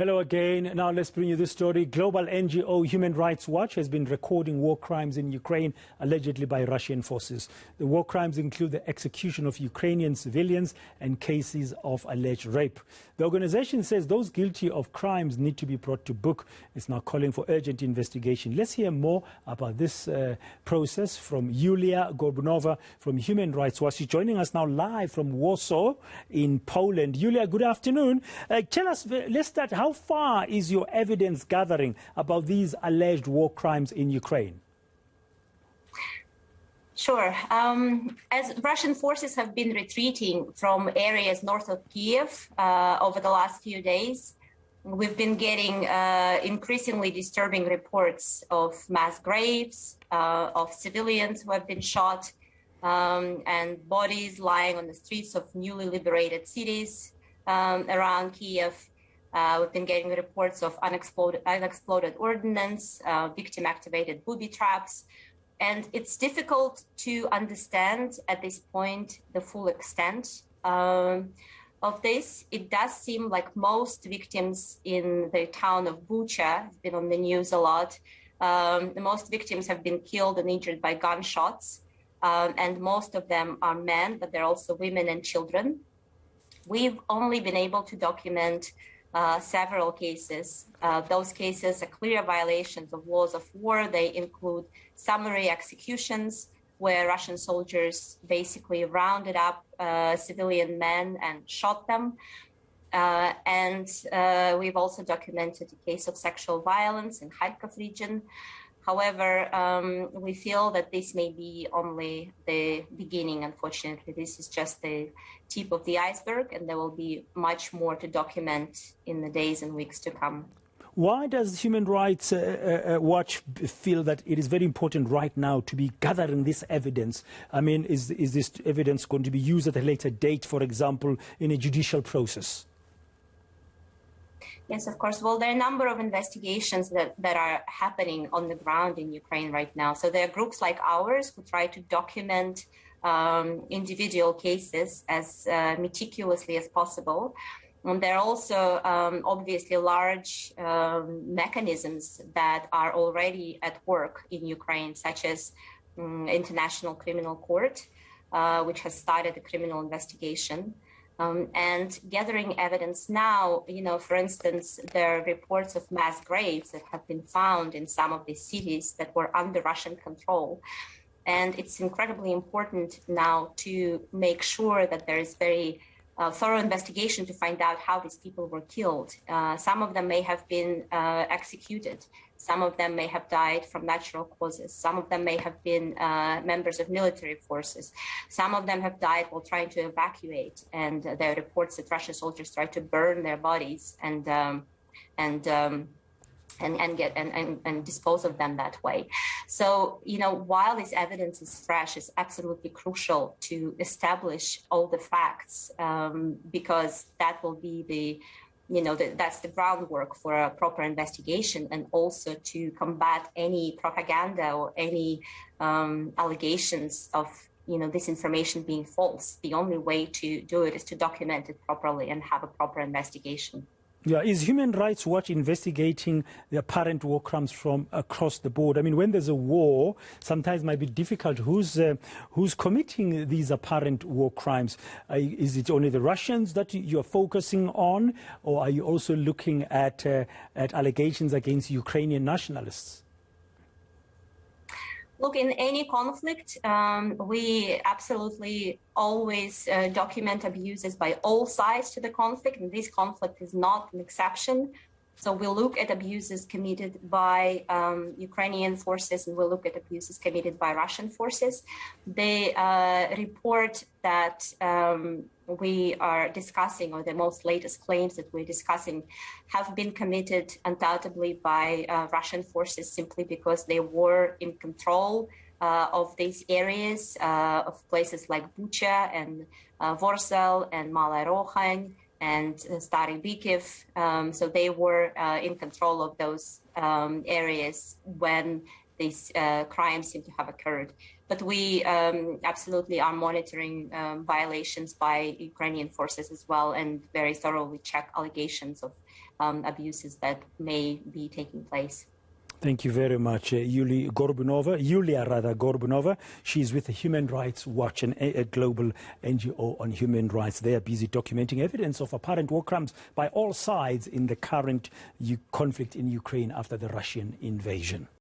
Hello again. Now let's bring you this story. Global NGO Human Rights Watch has been recording war crimes in Ukraine allegedly by Russian forces. The war crimes include the execution of Ukrainian civilians and cases of alleged rape. The organization says those guilty of crimes need to be brought to book. It's now calling for urgent investigation. Let's hear more about this process from Yulia Gorbunova from Human Rights Watch. She's joining us now live from Warsaw in Poland. Yulia, good afternoon. Tell us, let's start. How far is your evidence gathering about these alleged war crimes in Ukraine? Sure. As Russian forces have been retreating from areas north of Kiev over the last few days, we've been getting increasingly disturbing reports of mass graves, of civilians who have been shot, and bodies lying on the streets of newly liberated cities around Kiev. We've been getting reports of unexploded ordnance, victim-activated booby traps, and it's difficult to understand at this point the full extent of this. It does seem like most victims in the town of Bucha have been on the news a lot. Most victims have been killed and injured by gunshots, and most of them are men, but they're also women and children. We've only been able to document several cases. Those cases are clear violations of laws of war. They include summary executions, where Russian soldiers basically rounded up civilian men and shot them. And we've also documented a case of sexual violence in Kharkiv region. However, we feel that this may be only the beginning, unfortunately. This is just the tip of the iceberg, and there will be much more to document in the days and weeks to come. Why does Human Rights Watch feel that it is very important right now to be gathering this evidence? I mean, is this evidence going to be used at a later date, for example, in a judicial process? Yes, of course. Well, there are a number of investigations that are happening on the ground in Ukraine right now. So there are groups like ours who try to document individual cases as meticulously as possible. And there are also obviously large mechanisms that are already at work in Ukraine, such as International Criminal Court, which has started a criminal investigation. And gathering evidence now, for instance, there are reports of mass graves that have been found in some of these cities that were under Russian control. And it's incredibly important now to make sure that there is very thorough investigation to find out how these people were killed. Some of them may have been executed. Some of them may have died from natural causes. Some of them may have been members of military forces. Some of them have died while trying to evacuate. And there are reports that Russian soldiers tried to burn their bodies and dispose of them that way. So, while this evidence is fresh, it's absolutely crucial to establish all the facts, because that will be that's the groundwork for a proper investigation, and also to combat any propaganda or any allegations of this information being false. The only way to do it is to document it properly and have a proper investigation. Yeah, is Human Rights Watch investigating the apparent war crimes from across the board? I mean, when there's a war, sometimes it might be difficult. Who's committing these apparent war crimes? Is it only the Russians that you're focusing on, or are you also looking at allegations against Ukrainian nationalists? Look, in any conflict, we absolutely always document abuses by all sides to the conflict, and this conflict is not an exception. So we'll look at abuses committed by Ukrainian forces, and we'll look at abuses committed by Russian forces. The report that we are discussing, or the most latest claims that we're discussing, have been committed undoubtedly by Russian forces simply because they were in control of these areas, of places like Bucha and Warsaw and Malaya Rohань and Stary Bikiv. So they were in control of those areas when these crimes seem to have occurred. But we absolutely are monitoring violations by Ukrainian forces as well, and very thoroughly check allegations of abuses that may be taking place. Thank you very much, Yulia Gorbunova. She's with the Human Rights Watch, a global NGO on human rights. They are busy documenting evidence of apparent war crimes by all sides in the current conflict in Ukraine after the Russian invasion.